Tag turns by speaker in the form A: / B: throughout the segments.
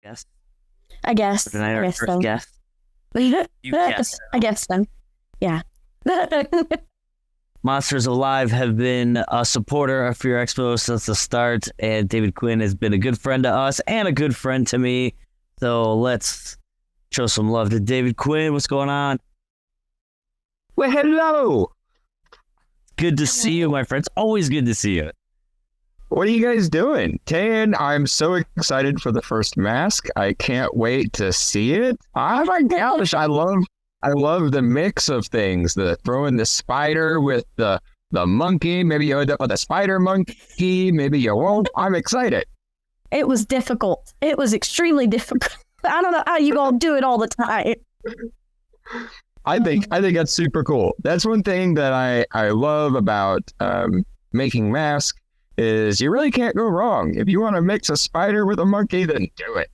A: Yes.
B: I guess.
A: Tonight,
B: I
A: our
B: guess
A: first
B: so.
A: guest. You guessed.
B: I guess so. Yeah.
A: Monsters Alive have been a supporter of Fear Expo since the start, and David Quinn has been a good friend to us and a good friend to me. So let's show some love to David Quinn. What's going on?
C: Well, hello.
A: Good to see you, my friends. Always good to see you.
C: What are you guys doing? Tayen, I'm so excited for the first mask. I can't wait to see it. Oh my gosh, I love the mix of things. The throwing the spider with the monkey. Maybe you end up with a spider monkey. Maybe you won't. I'm excited.
B: It was difficult. It was extremely difficult. I don't know how you gonna do it all the time.
C: I think that's super cool. That's one thing that I love about making masks is you really can't go wrong. If you want to mix a spider with a monkey, then do it.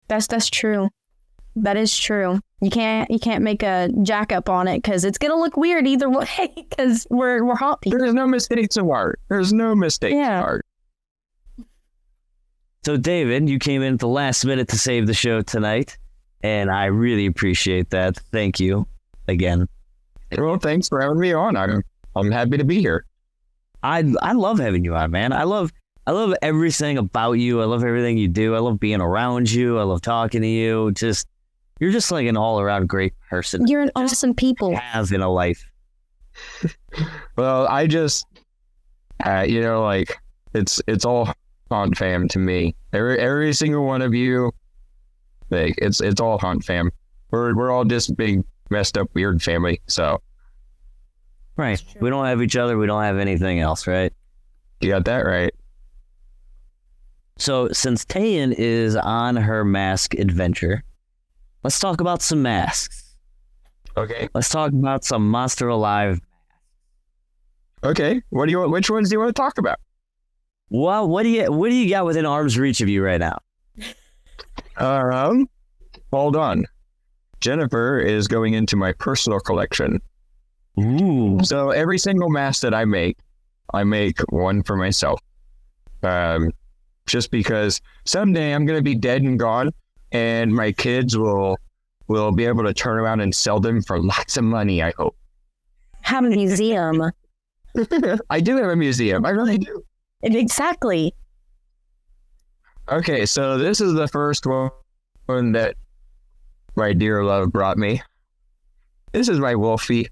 B: That's true. That is true. You can't make a jack up on it because it's gonna look weird either way because we're hot people.
C: There's no mistakes in art. There's no mistakes in art.
A: So David, you came in at the last minute to save the show tonight, and I really appreciate that. Thank you again.
C: Well, thanks for having me on. I'm happy to be here.
A: I love having you on, man. I love everything about you. I love everything you do. I love being around you. I love talking to you. You're just like an all around great person.
B: You're an awesome people.
A: Have in a life.
C: Well, I just, like it's all Hunt fam to me. Every single one of you, like it's all Hunt fam. We're all just big messed up weird family. So.
A: Right. We don't have each other. We don't have anything else, right?
C: You got that right.
A: So since Tayen is on her mask adventure, let's talk about some masks.
C: Okay.
A: Let's talk about some Monster Alive.
C: Okay. Which ones do you want to talk about?
A: Well, what do you got within arm's reach of you right now?
C: Hold on. Jennifer is going into my personal collection.
A: Ooh.
C: So every single mask that I make one for myself. Just because someday I'm going to be dead and gone, and my kids will be able to turn around and sell them for lots of money, I hope.
B: Have a museum.
C: I do have a museum. I really do.
B: Exactly.
C: Okay, so this is the first one that my dear love brought me. This is my Wolfie.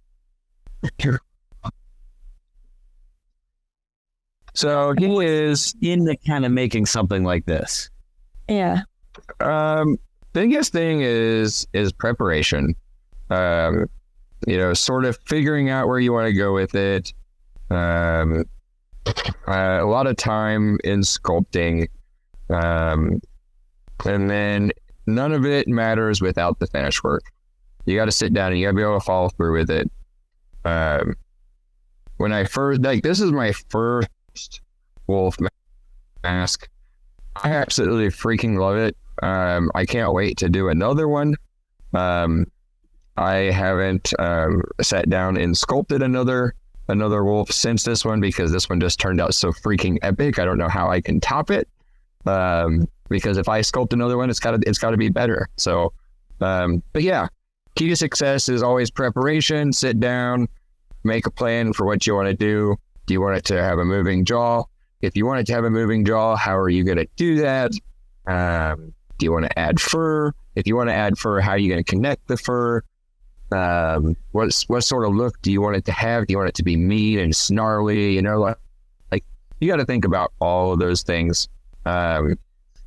C: So he is
A: into kind of making something like this.
B: Yeah.
C: Biggest thing is preparation. Sort of figuring out where you want to go with it. A lot of time in sculpting. And then none of it matters without the finished work. You got to sit down and you got to be able to follow through with it. When I first, this is my first wolf mask. I absolutely freaking love it. I can't wait to do another one. I haven't sat down and sculpted another wolf since this one because this one just turned out so freaking epic. I don't know how I can top it. Because if I sculpt another one, it's gotta be better. So, but yeah. Key to success is always preparation. Sit down, make a plan for what you want to do. Do you want it to have a moving jaw? If you want it to have a moving jaw, how are you going to do that? Do you want to add fur? If you want to add fur, how are you going to connect the fur? What sort of look do you want it to have? Do you want it to be mean and snarly? Like you got to think about all of those things. And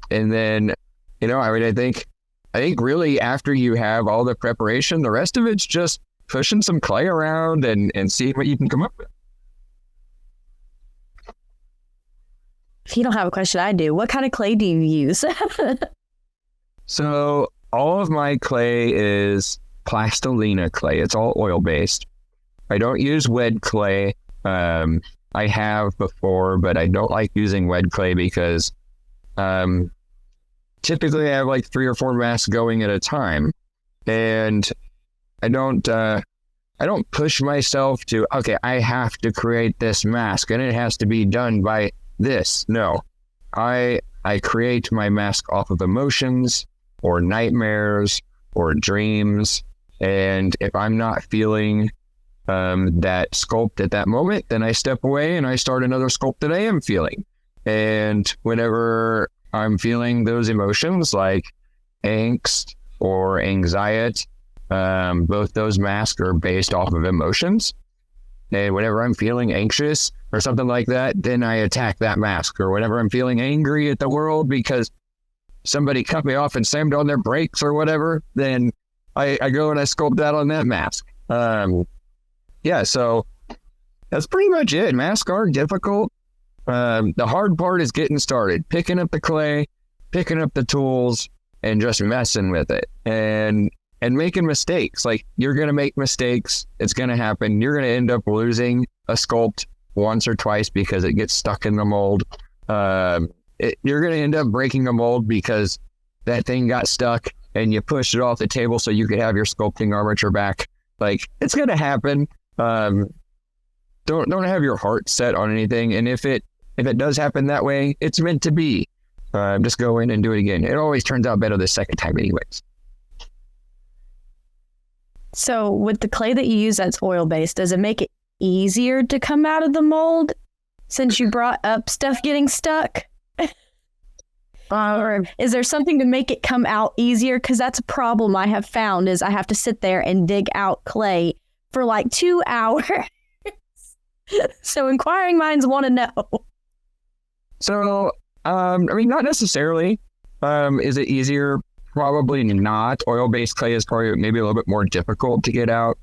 C: then, I think really after you have all the preparation, the rest of it's just pushing some clay around and seeing what you can come up with.
B: If you don't have a question, I do. What kind of clay do you use?
C: So all of my clay is plastilina clay. It's all oil-based. I don't use wet clay. I have before, but I don't like using wet clay because typically I have like 3 or 4 masks going at a time, and I don't push myself to, okay, I have to create this mask and it has to be done by this. No, I I create my mask off of emotions or nightmares or dreams. And if I'm not feeling that sculpt at that moment, then I step away and I start another sculpt that I am feeling. And whenever I'm feeling those emotions like angst or anxiety, both those masks are based off of emotions. And whenever I'm feeling anxious or something like that, then I attack that mask. Or whenever I'm feeling angry at the world because somebody cut me off and slammed on their brakes or whatever, then I go and I sculpt that on that mask. Yeah, so that's pretty much it. Masks are difficult. The hard part is getting started, picking up the clay, picking up the tools, and just messing with it. And making mistakes. Like, you're going to make mistakes. It's going to happen. You're going to end up losing a sculpt once or twice because it gets stuck in the mold. You're going to end up breaking the mold because that thing got stuck and you pushed it off the table so you could have your sculpting armature back. Like, it's going to happen. Don't have your heart set on anything. And if it does happen that way, it's meant to be. Just go in and do it again. It always turns out better the second time anyways.
B: So with the clay that you use that's oil-based, does it make it easier to come out of the mold since you brought up stuff getting stuck? Or is there something to make it come out easier? Because that's a problem I have found is I have to sit there and dig out clay for like 2 hours. So inquiring minds want to know.
C: So, not necessarily. Is it easier? Probably not. Oil-based clay is probably maybe a little bit more difficult to get out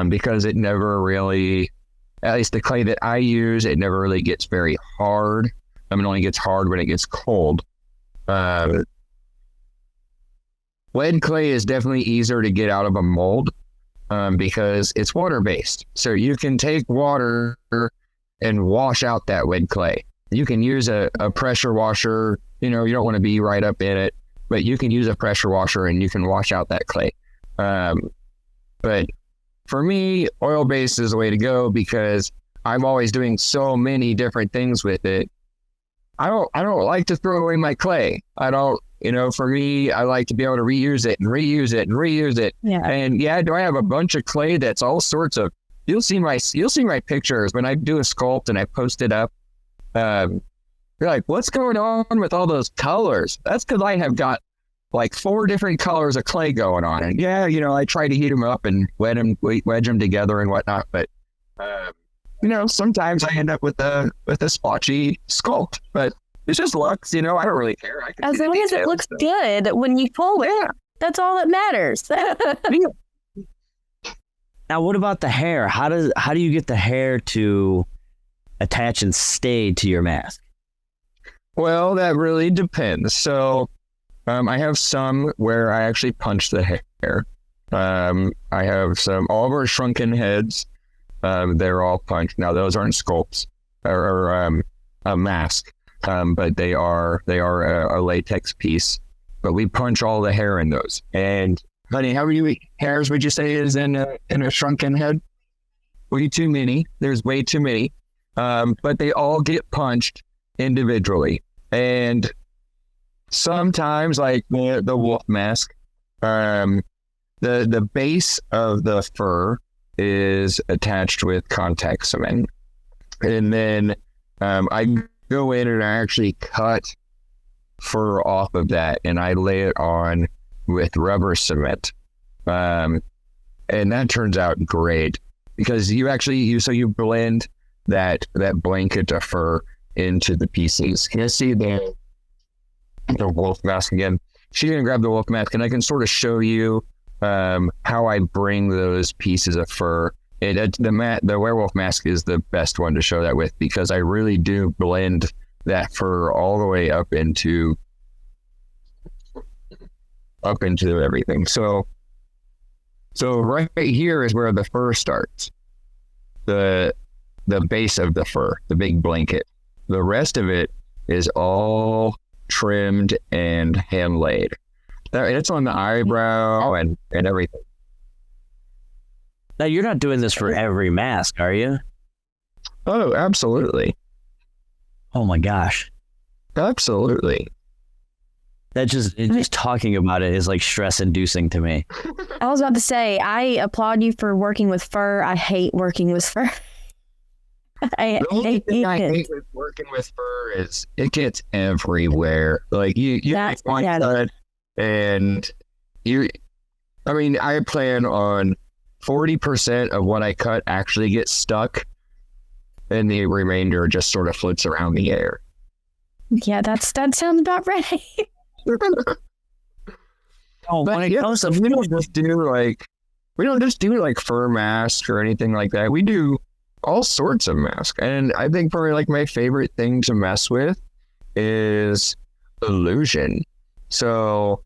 C: because it never really, at least the clay that I use, it never really gets very hard. It only gets hard when it gets cold. Lead clay is definitely easier to get out of a mold because it's water-based. So you can take water and wash out that lead clay. You can use a pressure washer. You don't want to be right up in it, but you can use a pressure washer and you can wash out that clay. But for me, oil-based is the way to go because I'm always doing so many different things with it. I don't like to throw away my clay. I don't, for me, I like to be able to reuse it and reuse it and reuse it.
B: Yeah.
C: And yeah, do I have a bunch of clay that's all sorts of, you'll see my pictures when I do a sculpt and I post it up. You're like, what's going on with all those colors? That's because I have got like 4 different colors of clay going on. And yeah, I try to heat them up and wedge them together and whatnot. But, sometimes I end up with a splotchy sculpt, but it's just looks, I don't really care. I can
B: as long as it looks good when you pull it, that's all that matters.
A: Now, what about the hair? How do you get the hair to attach and stay to your mask?
C: Well, that really depends. So I have some where I actually punch the hair. I have all of our shrunken heads. They're all punched. Now, those aren't sculpts or a mask, but they are a latex piece. But we punch all the hair in those. And honey, how many hairs would you say is in a shrunken head? Way too many. There's way too many. But they all get punched individually. And sometimes, like the wolf mask, the base of the fur is attached with contact cement. And then I go in and I actually cut fur off of that and I lay it on with rubber cement. And that turns out great because you blend that blanket of fur into the pieces. Can I see the wolf mask again? She's gonna grab the wolf mask and I can sort of show you how I bring those pieces of fur. The werewolf mask is the best one to show that with because I really do blend that fur all the way up into everything. So right here is where the fur starts. The base of the fur, the big blanket. The rest of it is all trimmed and hand laid. It's on the eyebrow and everything.
A: Now, you're not doing this for every mask, are you?
C: Oh, absolutely.
A: Oh my gosh.
C: Absolutely.
A: Just talking about it is like stress inducing to me.
B: I was about to say, I applaud you for working with fur. I hate working with fur. I
C: The only
B: hate
C: thing I
B: it.
C: hate with working with fur is it gets everywhere. Like you
B: That's-
C: make one
B: yeah.
C: cut and I plan on 40% of what I cut actually gets stuck and the remainder just sort of floats around the air.
B: Yeah, that sounds about right.
A: Oh,
C: But
A: when it
C: yeah,
A: comes to
C: we don't just do like fur masks or anything like that. We do all sorts of masks. And I think probably like my favorite thing to mess with is illusion. So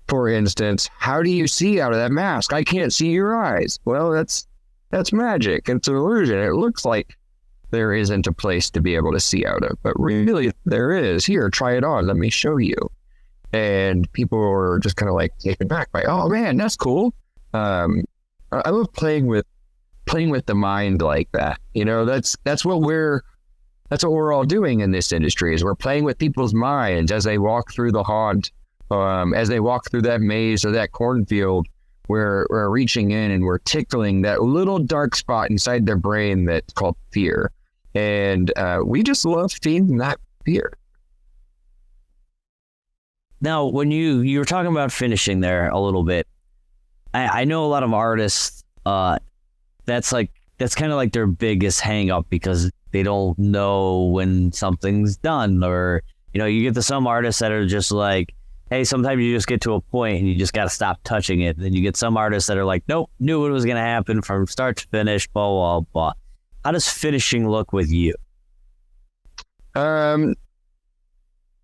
C: for instance, how do you see out of that mask? I can't see your eyes. Well, that's magic. It's an illusion. It looks like there isn't a place to be able to see out of, but really there is. Here, try it on. Let me show you. And people are just kind of like taken back by, oh man, that's cool. I love playing with the mind like that. You know, that's what we're all doing in this industry is we're playing with people's minds as they walk through the haunt, as they walk through that maze or that cornfield. We're reaching in and we're tickling that little dark spot inside their brain that's called fear. And we just love feeding that fear.
A: Now, when you were talking about finishing there a little bit, I know a lot of artists, that's kind of like their biggest hang up because they don't know when something's done. Or, you get to some artists that are just like, hey, sometimes you just get to a point and you just got to stop touching it. Then you get some artists that are like, nope, knew it was going to happen from start to finish, blah, blah, blah. How does finishing look with you?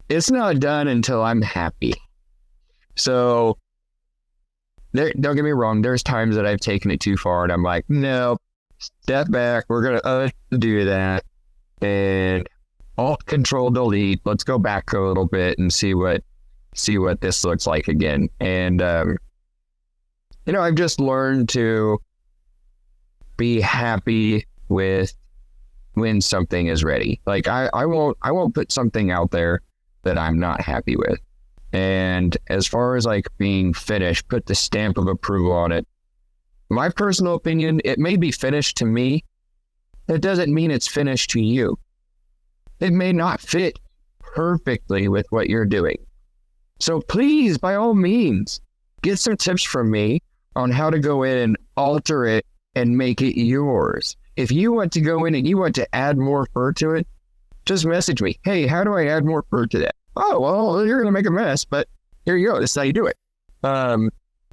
C: It's not done until I'm happy. So don't get me wrong. There's times that I've taken it too far and I'm like, no, step back. We're going to do that. And Alt Control Delete. Let's go back a little bit and see what this looks like again. And, I've just learned to be happy with when something is ready. Like I won't put something out there that I'm not happy with. And as far as like being finished, put the stamp of approval on it. My personal opinion, it may be finished to me. That doesn't mean it's finished to you. It may not fit perfectly with what you're doing. So please, by all means, get some tips from me on how to go in and alter it and make it yours. If you want to go in and you want to add more fur to it, just message me. Hey, how do I add more fur to that? Oh, well, you're going to make a mess, but here you go. This is how you do it.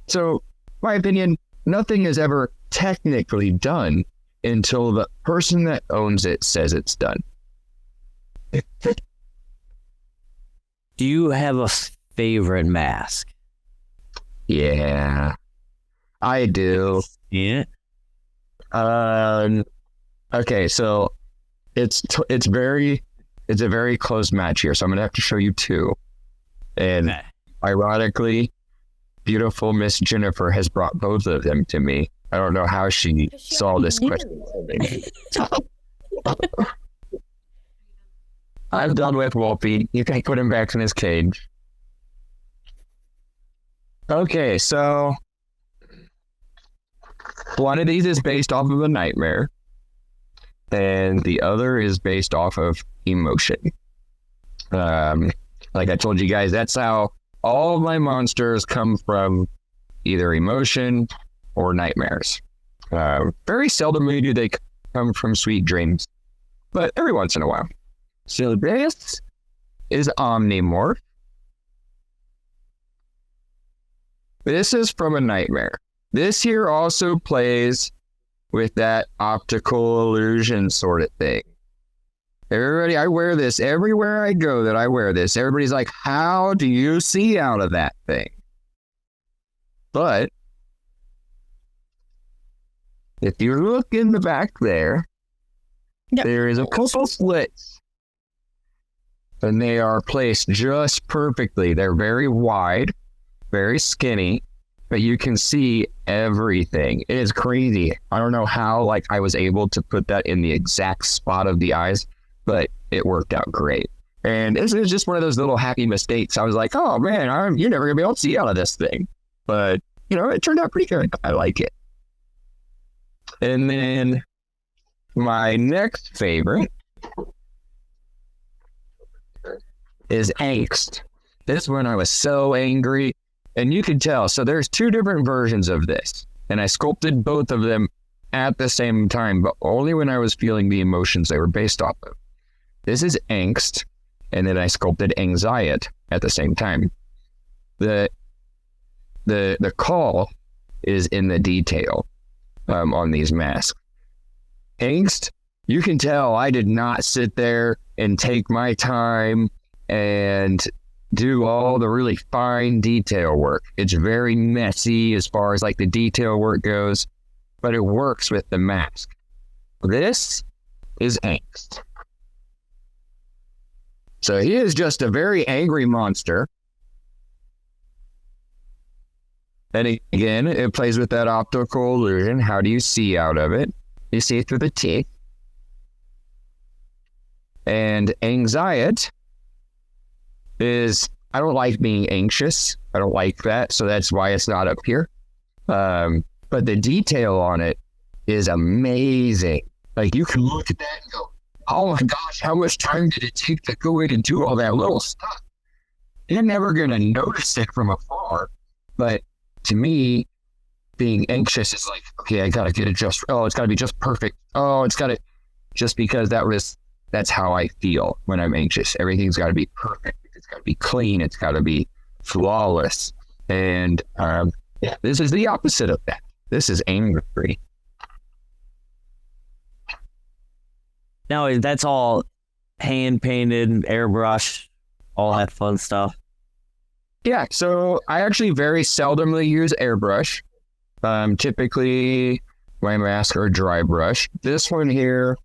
C: So my opinion, nothing is ever technically done until the person that owns it says it's done.
A: Do you have a favorite mask?
C: Yeah, I do.
A: Yeah.
C: Okay, so it's a very close match here, so I'm gonna have to show you two. And
A: Okay.
C: ironically, beautiful Miss Jennifer has brought both of them to me. I don't know how she saw this question. I'm done with Wolfie. You can put him back in his cage. Okay, so one of these is based off of a nightmare, and the other is based off of emotion. Like I told you guys, that's how all of my monsters come from, either emotion or nightmares. Very seldomly do they come from sweet dreams, but every once in a while. So this is Omnimorph. This is from a nightmare. This here also plays with that optical illusion sort of thing. Everybody, I wear this everywhere I go that I wear this. Everybody's like, how do you see out of that thing? But if you look in the back there,
B: Yep.
C: there is a couple slits. And they are placed just perfectly. They're very wide, very skinny, but you can see everything. It is crazy. I don't know how I was able to put that in the exact spot of the eyes, but it worked out great. And this is just one of those little happy mistakes. I was like, oh man, you're never gonna be able to see out of this thing. But, it turned out pretty good. I like it. And then my next favorite is angst. This one I was so angry. And you can tell. So there's two different versions of this. And I sculpted both of them at the same time, but only when I was feeling the emotions they were based off of. This is angst. And then I sculpted anxiety at the same time. The call is in the detail on these masks. Angst, you can tell I did not sit there and take my time and do all the really fine detail work. It's very messy as far as like the detail work goes, but it works with the mask. This is angst. So he is just a very angry monster. And again, it plays with that optical illusion. How do you see out of it? You see through the teeth. And anxiety is, I don't like being anxious. I don't like that. So that's why it's not up here. But the detail on it is amazing. Like you can look at that and go, oh my gosh, how much time did it take to go in and do all that little stuff? You're never going to notice it from afar. But to me, being anxious is like, okay, I got to get it just, it's got to be just perfect. It's got to, just because that's how I feel when I'm anxious. Everything's got to be perfect. It's got to be clean. It's got to be flawless. And this is the opposite of that. This is angry.
A: Now, that's all hand painted, airbrush, all that fun stuff.
C: Yeah, so I actually very seldomly use airbrush. Typically, my masks are dry brush. This one here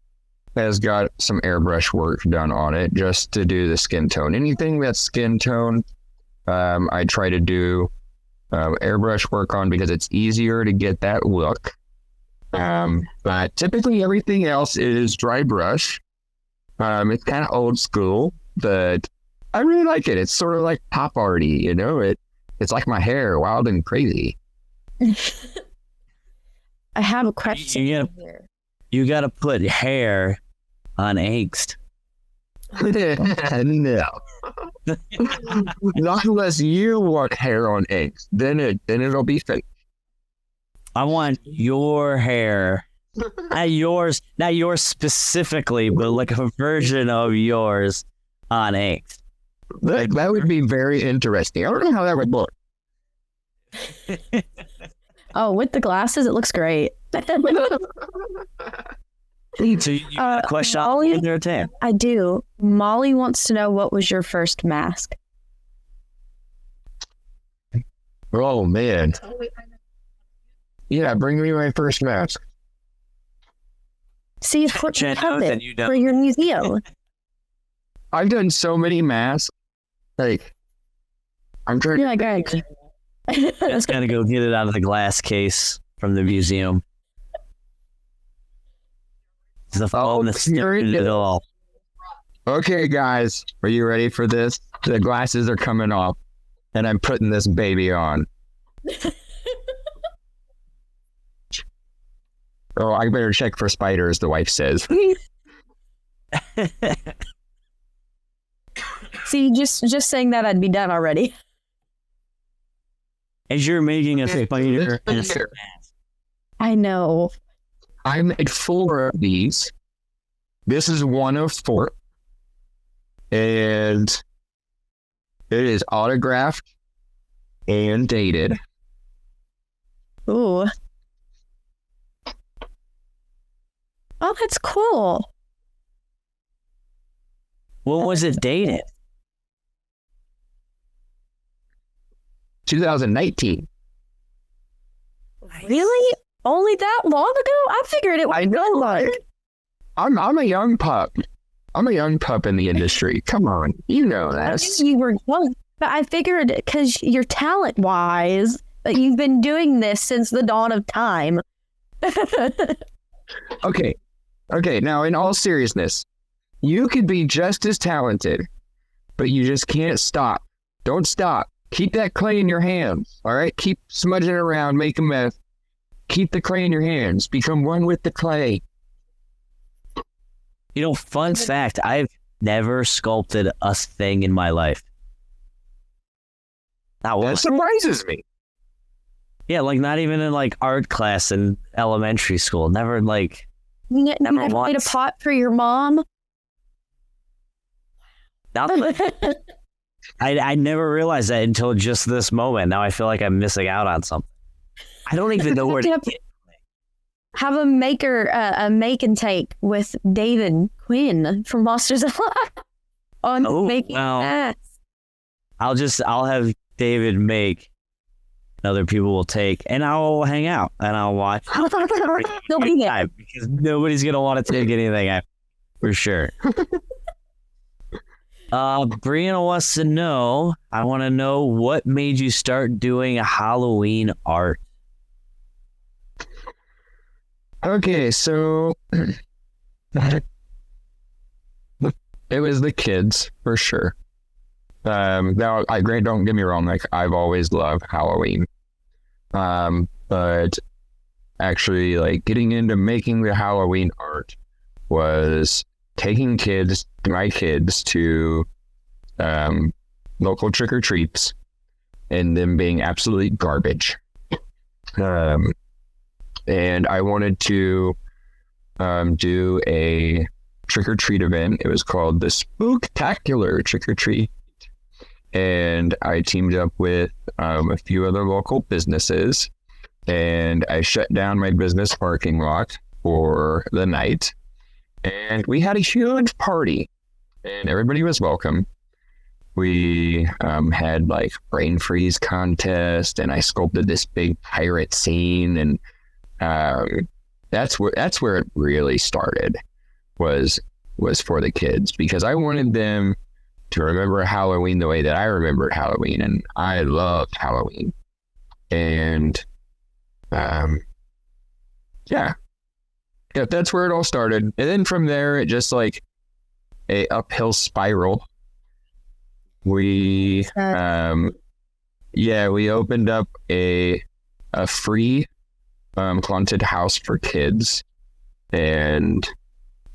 C: has got some airbrush work done on it just to do the skin tone. Anything that's skin tone, I try to do airbrush work on because it's easier to get that look. But typically everything else is dry brush. It's kind of old school, but I really like it. It's sort of like pop arty, it's like my hair, wild and crazy.
B: I have a question here.
A: You got to put hair on angst.
C: No. Not unless you want hair on angst. Then it'll be fake.
A: I want your hair. Not yours specifically, but like a version of yours on angst.
C: That would be very interesting. I don't know how that would look.
B: Oh, with the glasses, it looks great.
A: So you got a question on there, Tayen?
B: I do. Molly wants to know, what was your first mask?
C: Oh, man. Yeah, bring me my first mask.
B: See, it's what you have it
A: you don't.
B: for your museum.
C: I've done so many masks. Like, I'm trying
B: You're like, right.
A: Just gotta go get it out of the glass case from the museum. The phone is it all.
C: Okay, guys, are you ready for this? The glasses are coming off, and I'm putting this baby on. Oh, I better check for spiders, the wife says.
B: See, just saying that, I'd be done already.
A: As you're making a spider.
B: I know.
C: I made 4 of these. This is one of 4. And it is autographed and dated.
B: Ooh. Oh, that's cool.
A: What was it dated?
C: 2019.
B: Really? Only that long ago? I figured it was.
C: I know, like, I'm a young pup. I'm a young pup in the industry. Come on, you know that.
B: You were young, but I figured because you're talent-wise, that you've been doing this since the dawn of time.
C: Okay. Now, in all seriousness, you could be just as talented but you just can't stop. Don't stop. Keep that clay in your hands, all right? Keep smudging it around, make a mess. Keep the clay in your hands. Become one with the clay.
A: You know, fun fact, I've never sculpted a thing in my life. Not
C: That
A: one.
C: surprises me.
A: Yeah, like not even in like art class in elementary school. Never like
B: You
A: Never
B: never made a
A: once.
B: pot for your mom.
A: nothing. I never realized that until just this moment. Now I feel like I'm missing out on something. I don't even know where to
B: Yep.
A: get.
B: Have a make and take with David Quinn from Monsters Alive on
A: Oh,
B: making
A: wow.
B: masks.
A: I'll have David make, and other people will take, and I'll hang out and I'll watch.
B: They'll be there.
A: Because nobody's gonna want to take anything out for sure. Brianna wants to know. I want to know what made you start doing Halloween art.
C: Okay, so it was the kids for sure. Now, don't get me wrong. Like I've always loved Halloween, but actually, like getting into making the Halloween art was taking my kids to local trick or treats, and them being absolutely garbage. And I wanted to do a trick or treat event. It was called the Spooktacular Trick or Treat. And I teamed up with a few other local businesses, and I shut down my business parking lot for the night. And we had a huge party, and everybody was welcome. We had like brain freeze contest, and I sculpted this big pirate scene, and that's where it really started, was for the kids, because I wanted them to remember Halloween the way that I remembered Halloween, and I loved Halloween. And yeah, that's where it all started. And then from there, it just like a uphill spiral. We we opened up a free haunted house for kids, and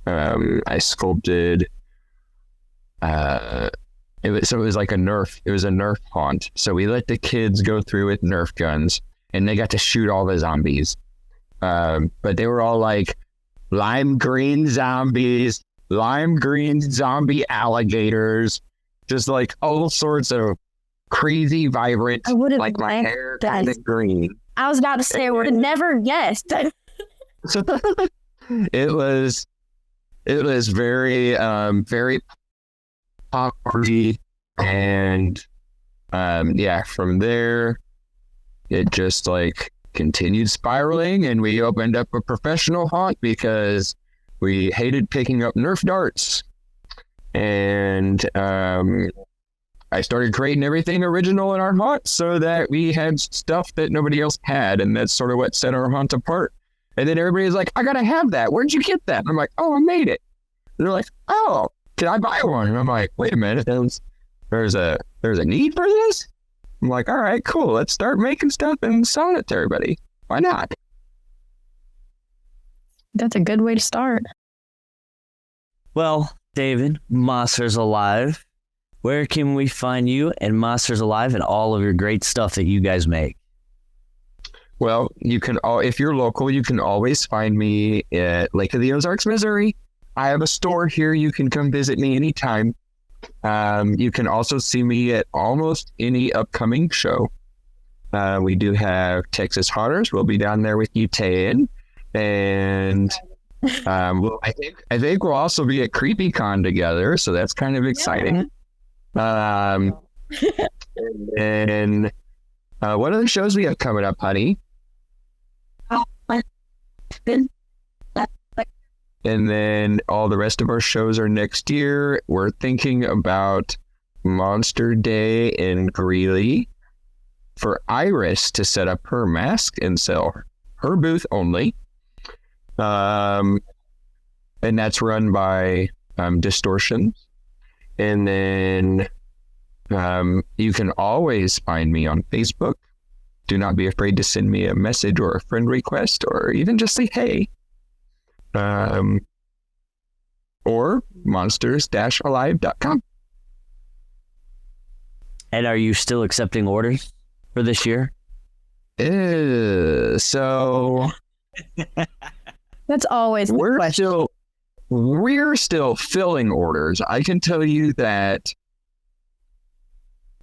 C: I sculpted it was like a Nerf haunt. So we let the kids go through with Nerf guns, and they got to shoot all the zombies, but they were all like lime green zombies, lime green zombie alligators, just like all sorts of crazy vibrant,
B: I would've
C: like my
B: liked
C: hair
B: that.
C: kind of green.
B: I was about to say I would have never guessed.
C: It was very very pop party, and from there it just like continued spiraling, and we opened up a professional haunt because we hated picking up Nerf darts. And I started creating everything original in our haunt so that we had stuff that nobody else had, and that's sort of what set our haunt apart. And then everybody's like, I gotta have that. Where'd you get that? And I'm like, oh, I made it. And they're like, oh, can I buy one? And I'm like, wait a minute, there's a need for this? I'm like, all right, cool. Let's start making stuff and selling it to everybody. Why not?
B: That's a good way to start.
A: Well, David, Monsters Alive, where can we find you and Monsters Alive and all of your great stuff that you guys make?
C: Well, if you're local, you can always find me at Lake of the Ozarks, Missouri. I have a store here. You can come visit me anytime. You can also see me at almost any upcoming show. We do have Texas Hotters. We'll be down there with you, Tayen. And I think we'll also be at CreepyCon together, so that's kind of exciting. And what other shows we have coming up, honey? And then all the rest of our shows are next year. We're thinking about Monster Day in Greeley for Iris to set up her mask and sell her booth only. And that's run by Distortion. And then You can always find me on Facebook. Do not be afraid to send me a message or a friend request, or even just say hey. Or monsters-alive.com.
A: And are you still accepting orders for this year?
C: So
B: That's always the question.
C: we're still filling orders. I can tell you that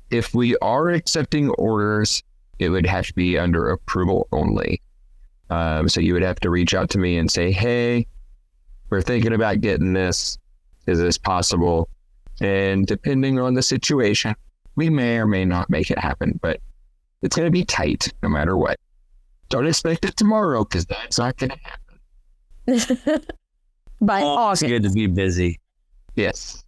C: if we are accepting orders, it would have to be under approval only. So you would have to reach out to me and say, hey, we're thinking about getting this. Is this possible? And depending on the situation, we may or may not make it happen, but it's going to be tight no matter what. Don't expect it tomorrow, because that's not going to happen.
B: By
A: Oh, it's
B: August.
A: good to be busy.
C: Yes.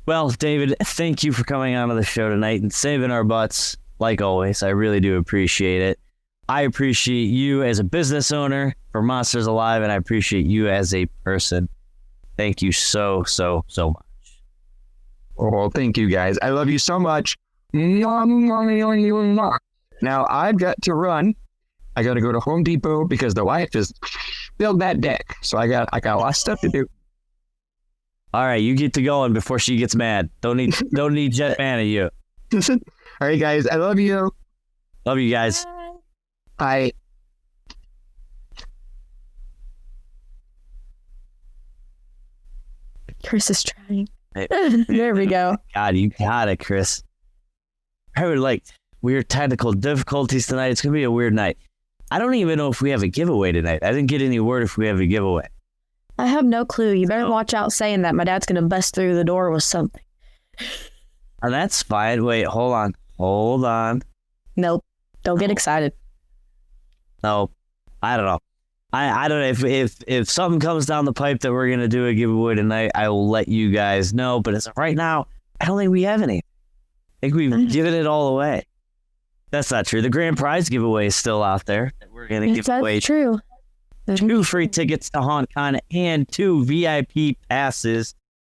A: Well, David, thank you for coming on to the show tonight and saving our butts, like always. I really do appreciate it. I appreciate you as a business owner for Monsters Alive, and I appreciate you as a person. Thank you so much.
C: Well, thank you guys. I love you so much. Now I've got to run. I got to go to Home Depot because the wife has built that deck. So I got a lot of stuff to do.
A: All right, you get to going before she gets mad. Don't need jet fan of you.
C: All right, guys. I love you.
A: Love you guys.
C: Bye.
B: Chris is trying.
A: Hey.
B: There we go.
A: God, you got it, Chris. I would like weird technical difficulties tonight. It's gonna be a weird night. I don't even know if we have a giveaway tonight. I didn't get any word if we have a giveaway.
B: I have no clue. You better watch out saying that. My dad's going to bust through the door with something.
A: And that's fine. Wait, hold on.
B: Nope. Don't get excited.
A: No, I don't know. I don't know if something comes down the pipe that we're gonna do a giveaway tonight, I will let you guys know. But as of right now, I don't think we have any. I think we've given it all away. That's not true. The grand prize giveaway is still out there. That we're gonna give away
B: That's true.
A: 2 free tickets to HauntCon and 2 VIP passes